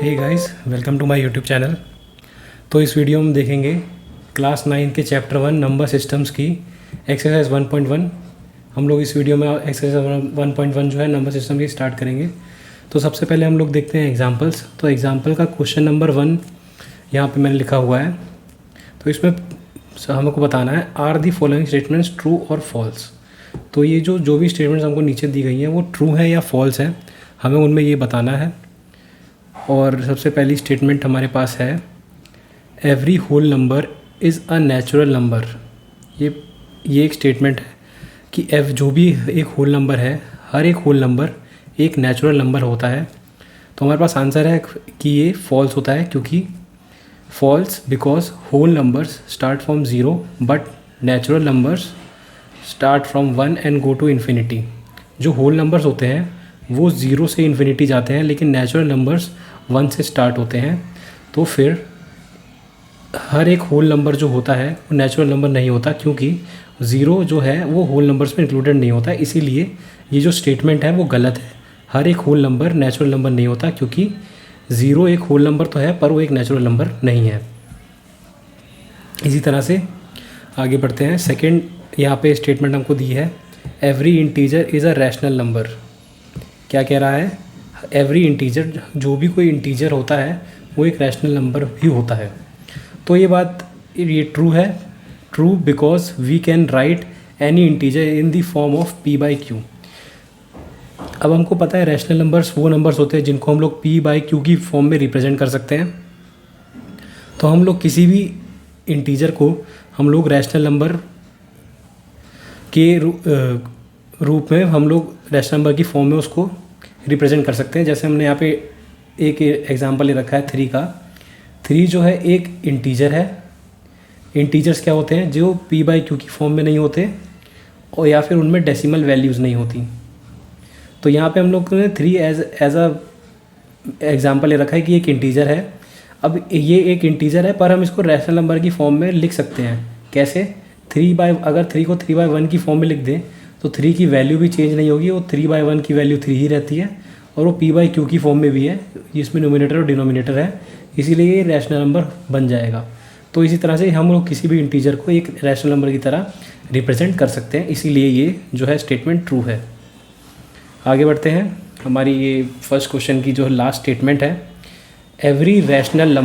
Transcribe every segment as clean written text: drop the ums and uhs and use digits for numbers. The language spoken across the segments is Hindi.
Hey guys, welcome to my YouTube channel. तो इस वीडियो में देखेंगे क्लास 9 के चैप्टर 1 नंबर सिस्टम्स की एक्सरसाइज 1.1। हम लोग इस वीडियो में एक्सरसाइज 1.1 जो है नंबर सिस्टम की स्टार्ट करेंगे। तो सबसे पहले हम लोग देखते हैं एग्जांपल्स। तो एग्जांपल का क्वेश्चन नंबर 1 यहाँ पे मैंने लिखा हुआ है। तो इसमें हमको बताना है are the following statements true और फॉल्स। तो ये जो भी स्टेटमेंट्स हमको नीचे दी गई हैं वो ट्रू है या फॉल्स है, हमें उनमें ये बताना है। और सबसे पहली स्टेटमेंट हमारे पास है every whole number is a natural number. ये एक स्टेटमेंट है कि जो भी एक होल नंबर है, हर एक होल नंबर एक नेचुरल नंबर होता है। तो हमारे पास आंसर है कि ये फॉल्स होता है, क्योंकि false because whole numbers start from zero but natural numbers start from 1 and go to infinity. जो होल नंबर्स होते हैं वो ज़ीरो से इन्फिनिटी जाते हैं, लेकिन नेचुरल नंबर्स 1 से स्टार्ट होते हैं। तो फिर हर एक होल नंबर जो होता है वो नेचुरल नंबर नहीं होता, क्योंकि ज़ीरो जो है वो होल नंबर्स में इंक्लूडेड नहीं होता। इसीलिए ये जो स्टेटमेंट है वो गलत है। हर एक होल नंबर नेचुरल नंबर नहीं होता, क्योंकि ज़ीरो एक होल नंबर तो है पर वो एक नेचुरल नंबर नहीं है। इसी तरह से आगे बढ़ते हैं। सेकेंड यहाँ पे स्टेटमेंट हमको दी है every integer is a rational number. क्या कह रहा है? एवरी इंटीजर, जो भी कोई इंटीजर होता है वो एक रैशनल नंबर भी होता है। तो ये बात ये ट्रू है। True because we can write any integer in the form of p by Q. अब हमको पता है रैशनल नंबर्स वो नंबर्स होते हैं जिनको हम लोग p बाई क्यू की फॉर्म में रिप्रेजेंट कर सकते हैं। तो हम लोग किसी भी इंटीजर को हम लोग रैशनल नंबर के रूप में हम लोग रैशनल नंबर की फॉर्म में उसको रिप्रेजेंट कर सकते हैं। जैसे हमने यहाँ पे एक एग्जांपल ले रखा है 3 का। 3 जो है एक इंटीजर है। इंटीजर्स क्या होते हैं? जो p बाई क्यू की फॉर्म में नहीं होते और या फिर उनमें डेसिमल वैल्यूज़ नहीं होती। तो यहाँ पे हम लोग ने 3 एज अ एग्जांपल ले रखा है कि एक इंटीजर है। अब ये एक इंटीजर है पर हम इसको रैशनल नंबर की फॉर्म में लिख सकते हैं। कैसे? अगर 3 को 3/1 की फॉर्म में लिख दें तो 3 की वैल्यू भी चेंज नहीं होगी, वो 3/1 की वैल्यू 3 ही रहती है और वो p बाई क्यू की फॉर्म में भी है, जिसमें न्यूमिनेटर और डिनोमिनेटर है, इसीलिए ये रैशनल नंबर बन जाएगा। तो इसी तरह से हम लोग किसी भी इंटीजर को एक रैशनल नंबर की तरह रिप्रेजेंट कर सकते हैं, इसीलिए ये जो है स्टेटमेंट ट्रू है। आगे बढ़ते हैं। हमारी ये फर्स्ट क्वेश्चन की जो लास्ट स्टेटमेंट है every rational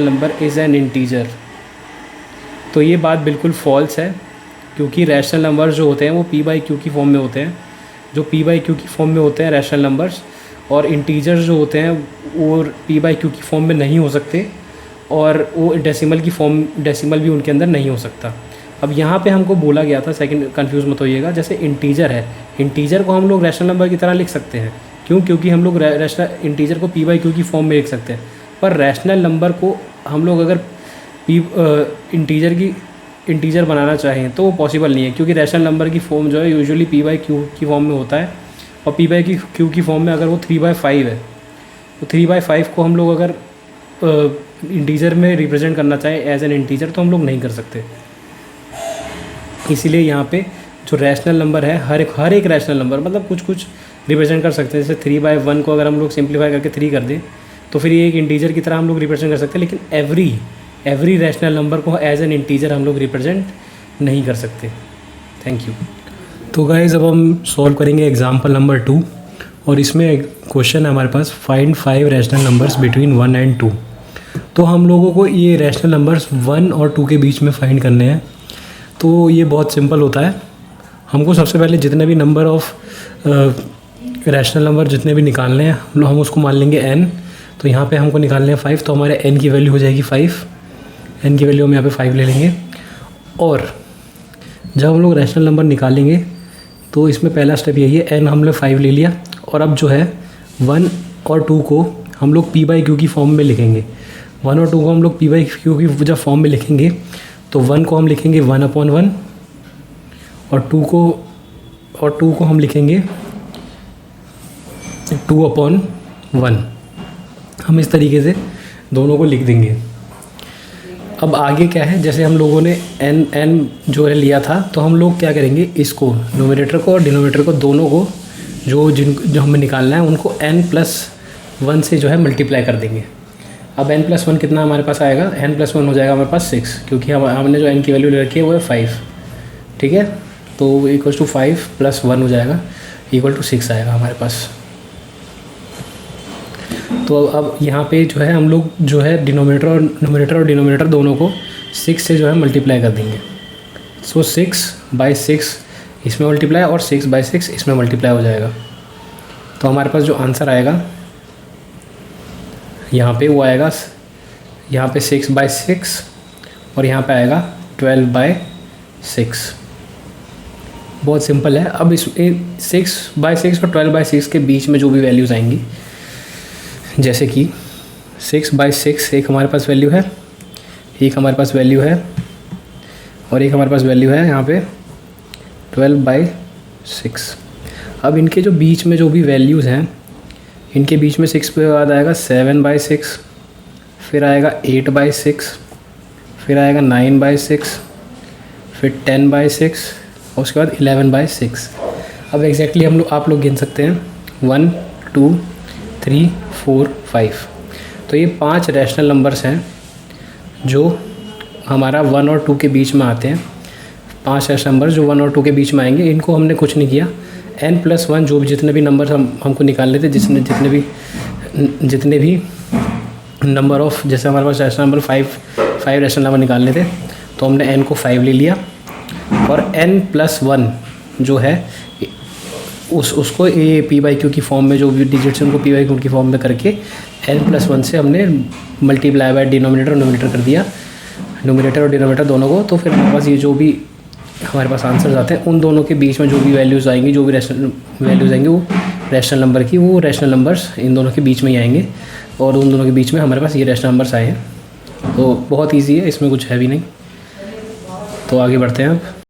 number is an integer. तो ये बात बिल्कुल फॉल्स है, क्योंकि रैशनल नंबर्स जो होते हैं वो p बाई क्यू की फॉर्म में होते हैं। जो p बाई क्यू की फॉर्म में होते हैं रैशनल नंबर्स, और इंटीजर्स जो होते हैं वो p बाई क्यू की फॉर्म में नहीं हो सकते, और वो डेसिमल भी उनके अंदर नहीं हो सकता। अब यहाँ पे हमको बोला गया था, सेकंड कंफ्यूज मत होइएगा, जैसे इंटीजर है, इंटीजर को हम लोग रैशनल नंबर की तरह लिख सकते हैं। क्यों? क्योंकि हम लोग रैशनल इंटीजर को p बाई क्यू की फॉर्म में लिख सकते हैं, पर रैशनल नंबर को हम लोग अगर इंटीजर बनाना चाहें तो वो पॉसिबल नहीं है, क्योंकि रैशनल नंबर की फॉर्म जो है यूजुअली p बाई क्यू की फॉर्म में होता है, और p बाई क्यू की फॉर्म में अगर वो 3/5 है तो 3/5 को हम लोग अगर इंटीजर में रिप्रेजेंट करना चाहें एज एन इंटीजर तो हम लोग नहीं कर सकते। इसीलिए यहाँ पे जो रैशनल नंबर है हर एक रैशनल नंबर मतलब कुछ रिप्रेजेंट कर सकते हैं। जैसे 3/1 को अगर हम लोग सिंप्लीफाई करके 3 कर दें तो फिर ये एक इंटीजर की तरह हम लोग रिप्रेजेंट कर सकते हैं, लेकिन एवरी रैशनल नंबर को एज एन इंटीजर हम लोग रिप्रेजेंट नहीं कर सकते। Thank you. तो गाइज़ अब हम सॉल्व करेंगे एग्जाम्पल नंबर 2, और इसमें क्वेश्चन है हमारे पास find 5 rational numbers between 1 and 2। तो हम लोगों को ये रैशनल नंबर्स 1 और 2 के बीच में फाइंड करने हैं। तो ये बहुत सिंपल होता है। हमको सबसे पहले जितने भी नंबर ऑफ रैशनल नंबर जितने भी निकालने हैं हम उसको मान लेंगे n। तो यहाँ पे हमको निकालने हैं 5, तो हमारे n की वैल्यू हो जाएगी 5। n की वैल्यू हम यहाँ पे 5 ले लेंगे, और जब हम लोग रैशनल नंबर निकालेंगे तो इसमें पहला स्टेप यही है, n हम लोग 5 ले लिया, और अब जो है 1 और 2 को हम लोग p बाई क्यू की फॉर्म में लिखेंगे। 1 और 2 को हम लोग p बाई क्यू की जब फॉर्म में लिखेंगे तो 1 को हम लिखेंगे 1/1 और 2 को हम लिखेंगे 2/1। हम इस तरीके से दोनों को लिख देंगे। अब आगे क्या है, जैसे हम लोगों ने n जो है लिया था, तो हम लोग क्या करेंगे, इसको न्यूमरेटर को और डिनोमिनेटर को दोनों को जो हमें निकालना है उनको n+ 1 से जो है मल्टीप्लाई कर देंगे। अब n+1 कितना हमारे पास आएगा, n+1 हो जाएगा हमारे पास 6, क्योंकि हमने जो n की वैल्यू ले रखी है वो है 5, ठीक है। तो इक्वल्स टू 5 + 1 हो जाएगा, इक्वल टू 6 आएगा हमारे पास। तो अब यहाँ पे जो है हम लोग जो है न्यूमरेटर और डिनोमिनेटर दोनों को 6 से जो है मल्टीप्लाई कर देंगे। सो 6/6 इसमें मल्टीप्लाई और 6/6 इसमें मल्टीप्लाई हो जाएगा। तो हमारे पास जो आंसर आएगा यहाँ पे वो आएगा, यहाँ पे 6/6 और यहाँ पे आएगा 12/6। बहुत सिंपल है। अब इस 6/6 और 12/6 के बीच में जो भी वैल्यूज़ आएंगी, जैसे कि 6/6 एक हमारे पास वैल्यू है, एक हमारे पास वैल्यू है और एक हमारे पास वैल्यू है यहाँ पे 12/6। अब इनके जो बीच में जो भी वैल्यूज़ हैं, इनके बीच में 6 के बाद आएगा 7/6, फिर आएगा 8/6, फिर आएगा 9/6, फिर 10/6 और उसके बाद 11/6। अब एग्जैक्टली आप लोग गिन सकते हैं 1 2 3 4 5। तो ये 5 रैशनल नंबर्स हैं जो हमारा 1 और 2 के बीच में आते हैं। 5 रैशनल नंबर जो 1 और 2 के बीच में आएंगे, इनको हमने कुछ नहीं किया, n+1 जो भी जितने भी नंबर हमको निकालने थे, जितने भी नंबर ऑफ, जैसे हमारे पास रैशनल नंबर 5 रैशनल नंबर निकालने थे, तो हमने n को 5 ले लिया और n+1 जो है उसको p/q की फॉर्म में, जो भी डिजिट्स हैं उनको p/q की फॉर्म में करके n+1 से हमने मल्टीप्लाई बाय डिनोमिनेटर और न्यूमरेटर कर दिया, न्यूमरेटर और डिनोमिनेटर दोनों को। तो फिर हमारे पास ये जो भी हमारे पास आंसर्स आते हैं, उन दोनों के बीच में जो भी वैल्यूज़ आएंगी, जो भी रैशनल वैल्यूज़ आएंगी वो रैशनल नंबर की, वो रैशनल नंबर्स इन दोनों के बीच में ही आएंगे और उन दोनों के बीच में हमारे पास ये रैशनल नंबर्स आए हैं। तो बहुत ईजी है, इसमें कुछ है भी नहीं। तो आगे बढ़ते हैं अब।